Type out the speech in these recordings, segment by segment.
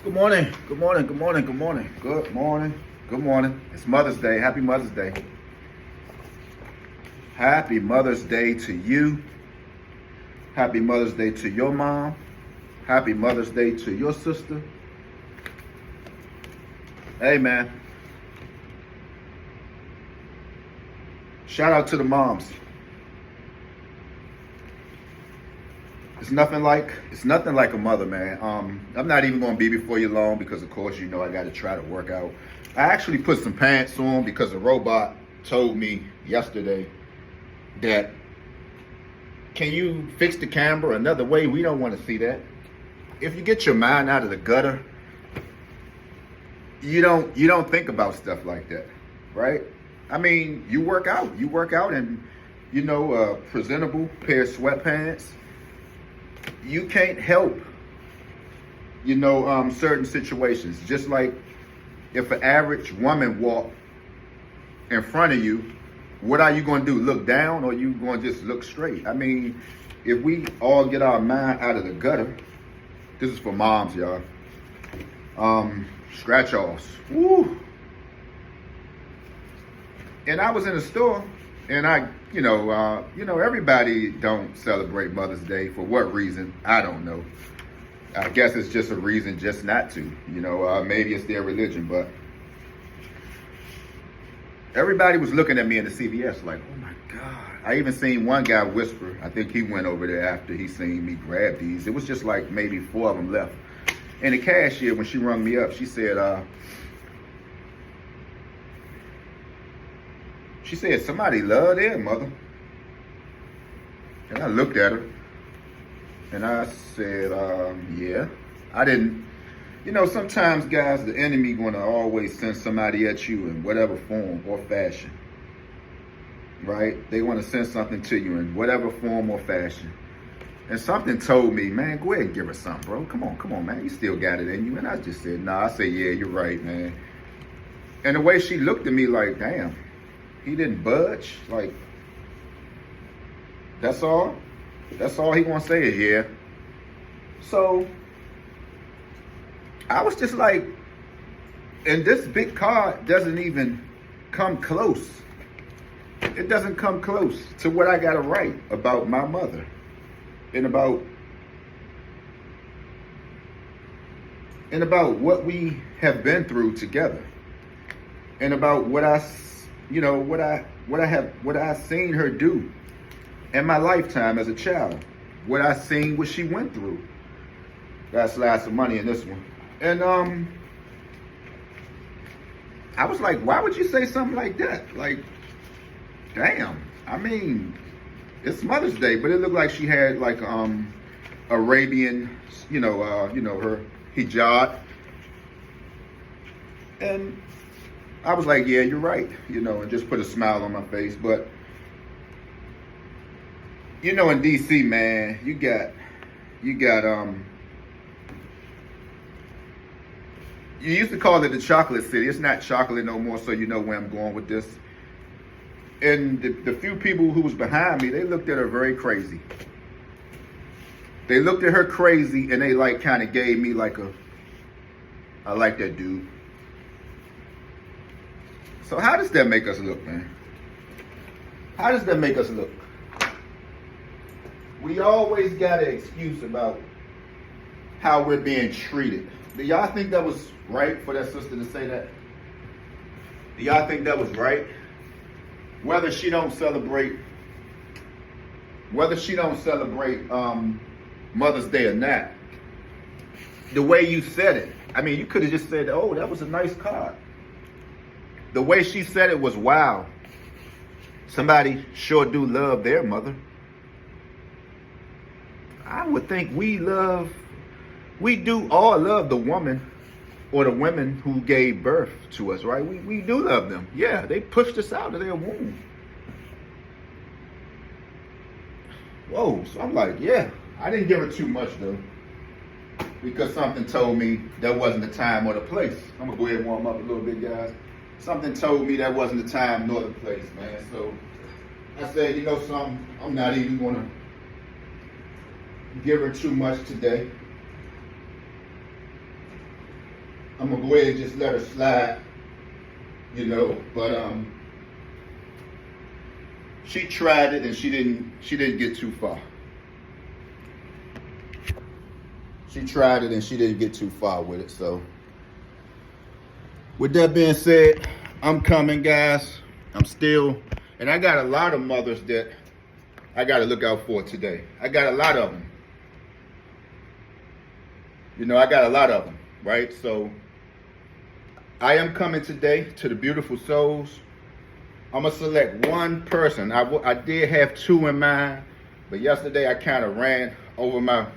Good morning, good morning, good morning, good morning, good morning, good morning. It's Mother's Day. Happy Mother's Day. Happy Mother's Day to you. Happy Mother's Day to your mom. Happy Mother's Day to your sister. Hey, man. Shout out to the moms. It's nothing like a mother, man. I'm not even gonna be before you long because of course you know I gotta try to work out. I actually put some pants on because a robot told me yesterday that can you fix the camera another way? We don't want to see that. If you get your mind out of the gutter, you don't think about stuff like that, right? I mean, you work out and presentable pair of sweatpants. You can't help, certain situations. Just like if an average woman walk in front of you, what are you going to do? Look down or you going to just look straight? I mean, if we all get our mind out of the gutter, this is for moms, y'all. Scratch offs. Woo. And I was in a store and everybody don't celebrate Mother's Day. For what reason? I don't know. I guess it's just a reason just not to. Maybe it's their religion, but everybody was looking at me in the CVS like, oh my God. I even seen one guy whisper. I think he went over there after he seen me grab these. It was just like maybe 4 of them left. And the cashier, when she rung me up, she said, somebody love their mother. And I looked at her and I said, yeah. I didn't, sometimes guys, the enemy gonna always send somebody at you in whatever form or fashion, right? They wanna send something to you in whatever form or fashion. And something told me, man, go ahead and give her something, bro. Come on, man. You still got it in you. And I just said, nah. I said, yeah, you're right, man. And the way she looked at me like, damn. He didn't budge. Like, that's all? That's all he want to say is yeah. So, I was just like, and this big car doesn't even come close. It doesn't come close to what I got to write about my mother. And about what we have been through together. And about what I seen her do in my lifetime as a child. What she went through. Gotta slide some money in this one. And I was like, why would you say something like that? Like, damn. I mean, it's Mother's Day, but it looked like she had like Arabian, her hijab. And I was like, yeah, you're right, and just put a smile on my face. But, in DC, man, you got, you used to call it the chocolate city. It's not chocolate no more, so you know where I'm going with this. And the few people who was behind me, they looked at her very crazy. They looked at her crazy, and they like kind of gave me like I like that dude. So how does that make us look, man? How does that make us look? We always got an excuse about how we're being treated. Do y'all think that was right for that sister to say that? Do y'all think that was right? Whether she don't celebrate Mother's Day or not, the way you said it, I mean, you could have just said, oh, that was a nice card. The way she said it was, wow, somebody sure do love their mother. I would think we do all love the woman or the women who gave birth to us, right? We do love them. Yeah, they pushed us out of their womb. Whoa, so I'm like, yeah, I didn't give her too much though. Because something told me that wasn't the time or the place. I'm gonna go ahead and warm up a little bit, guys. Something told me that wasn't the time nor the place, man. So I said, something, I'm not even gonna give her too much today. I'm gonna go ahead and just let her slide, you know. But she tried it and she didn't get too far. She tried it and she didn't get too far with it. So with that being said, I'm coming, guys. I'm still, and I got a lot of mothers that I got to look out for today. I got a lot of them. You know, I got a lot of them, right? So I am coming today to the beautiful souls. I'm going to select one person. I did have two in mind, but yesterday I kind of ran over my...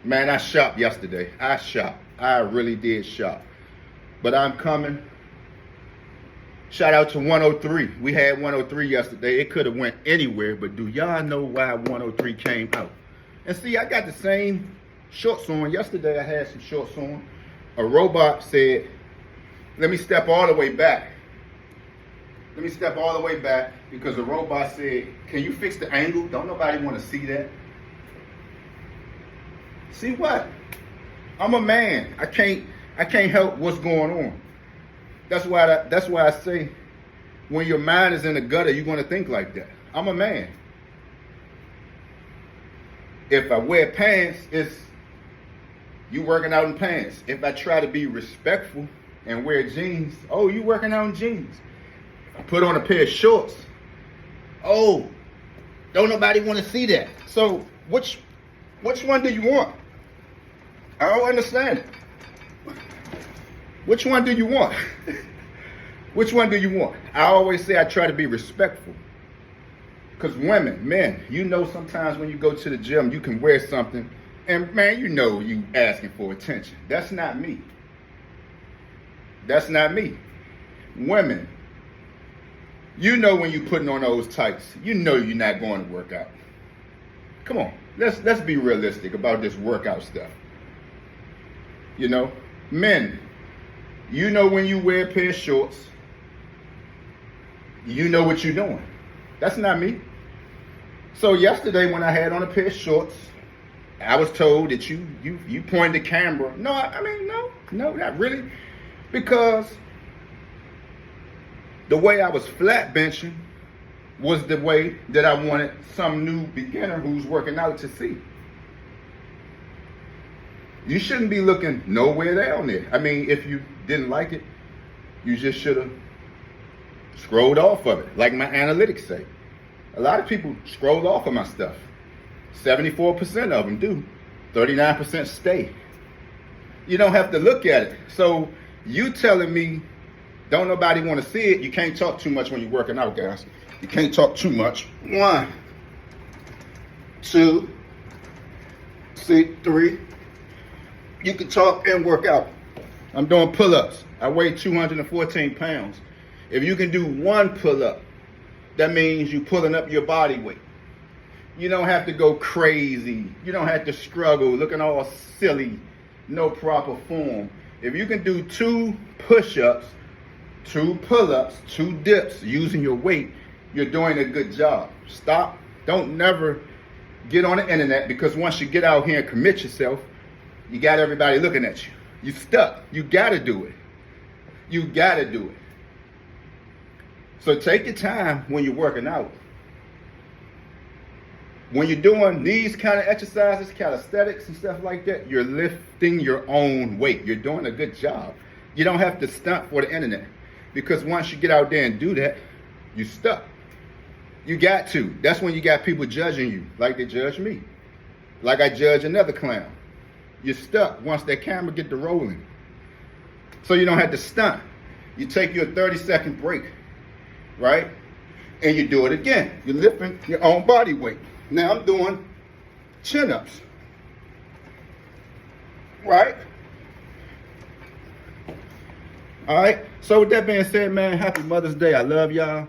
Man, I shopped yesterday. I shopped. I really did shop. But I'm coming. Shout out to 103. We had 103 yesterday. It could have went anywhere, but do y'all know why 103 came out? And see, I got the same shorts on. Yesterday I had some shorts on. A robot said, let me step all the way back. Let me step all the way back because the robot said, can you fix the angle? Don't nobody want to see that. See what? I'm a man. I can't help what's going on. That's why I say when your mind is in the gutter, you're going to think like that. I'm a man. If I wear pants, it's you working out in pants. If I try to be respectful and wear jeans, oh, you working out in jeans. If I put on a pair of shorts, oh, don't nobody want to see that. So which one do you want? I don't understand it. Which one do you want? Which one do you want? I always say I try to be respectful. Because women, men, you know sometimes when you go to the gym, you can wear something, and man, you know you asking for attention. That's not me. That's not me. Women, you know when you're putting on those tights, you know you're not going to work out. Come on, let's be realistic about this workout stuff. You know, men, you know when you wear a pair of shorts, you know what you're doing. That's not me. So yesterday when I had on a pair of shorts, I was told that you pointed the camera. No, I mean, no, not really. Because the way I was flat benching was the way that I wanted some new beginner who's working out to see. You shouldn't be looking nowhere down there. I mean, if you didn't like it, you just should have scrolled off of it, like my analytics say. A lot of people scroll off of my stuff. 74% of them do. 39% stay. You don't have to look at it. So you telling me don't nobody want to see it, you can't talk too much when you're working out, guys. You can't talk too much. 1, 2, 3. You can talk and work out. I'm doing pull-ups. I weigh 214 pounds. If you can do one pull-up, that means you're pulling up your body weight. You don't have to go crazy. You don't have to struggle, looking all silly, no proper form. If you can do 2 push-ups, 2 pull-ups, 2 dips using your weight, you're doing a good job. Stop. Don't never get on the internet, because once you get out here and commit yourself, you got everybody looking at you. You stuck. You got to do it. You got to do it. So take your time when you're working out. When you're doing these kind of exercises, calisthenics and stuff like that, you're lifting your own weight. You're doing a good job. You don't have to stunt for the internet, because once you get out there and do that, you're stuck. You got to. That's when you got people judging you like they judge me. Like I judge another clown. You're stuck once that camera get to rolling. So you don't have to stunt. You take your 30-second break, right? And you do it again. You're lifting your own body weight. Now I'm doing chin-ups, right? All right. So with that being said, man, happy Mother's Day. I love y'all.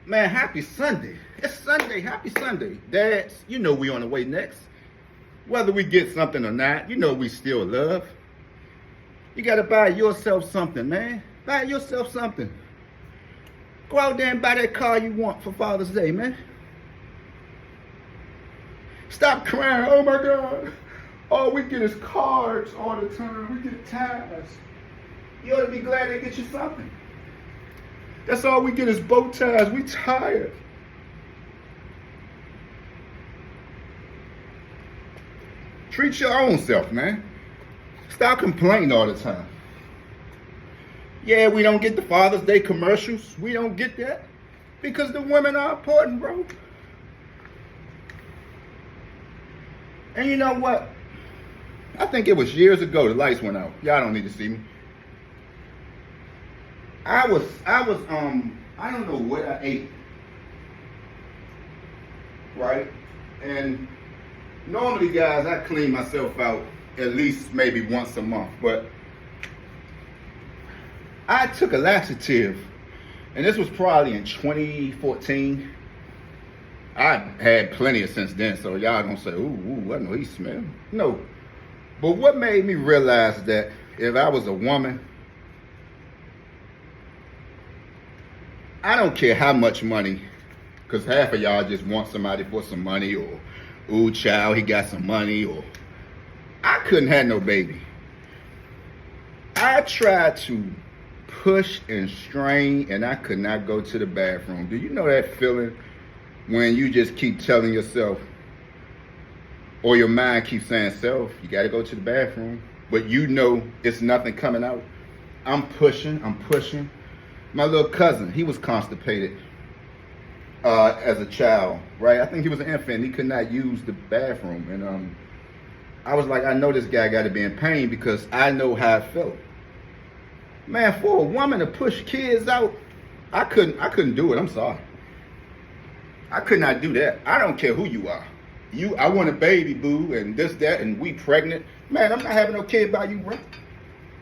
Man, happy Sunday. It's Sunday. Happy Sunday. Dads, you know we on the way next. Whether we get something or not, you know we still love. You got to buy yourself something, man. Buy yourself something. Go out there and buy that car you want for Father's Day, man. Stop crying. Oh, my God. All we get is cards all the time. We get ties. You ought to be glad they get you something. That's all we get is bow ties. We tired. Treat your own self, man. Stop complaining all the time. Yeah, we don't get the Father's Day commercials. We don't get that because the women are important, bro. And you know what? I think it was years ago the lights went out. Y'all don't need to see me. I don't know what I ate. Right? And normally, guys, I clean myself out at least maybe once a month, but I took a laxative, and this was probably in 2014. I had plenty of since then, so y'all gonna say, ooh, I know he smell. No. But what made me realize that if I was a woman, I don't care how much money, because half of y'all just want somebody for some money, or, ooh, child, he got some money, or I couldn't have no baby. I tried to push and strain, and I could not go to the bathroom. Do you know that feeling when you just keep telling yourself, or your mind keeps saying, self, you got to go to the bathroom, but you know it's nothing coming out? I'm pushing. My little cousin, he was constipated as a child, right? I think he was an infant. He could not use the bathroom, and I was like, I know this guy got to be in pain because I know how I felt. Man, for a woman to push kids out, I couldn't do it. I'm sorry. I could not do that. I don't care who you are. I want a baby, boo, and this, that, and we pregnant. Man, I'm not having no kid by you, bro.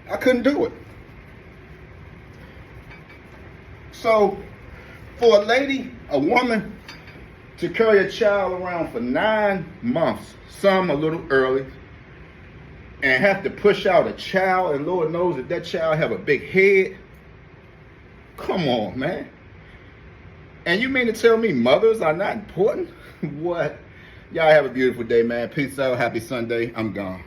I couldn't do it. So, for a lady, a woman, to carry a child around for 9 months, some a little early, and have to push out a child, and Lord knows that child have a big head. Come on, man. And you mean to tell me mothers are not important? What? Y'all have a beautiful day, man. Peace out. Happy Sunday. I'm gone.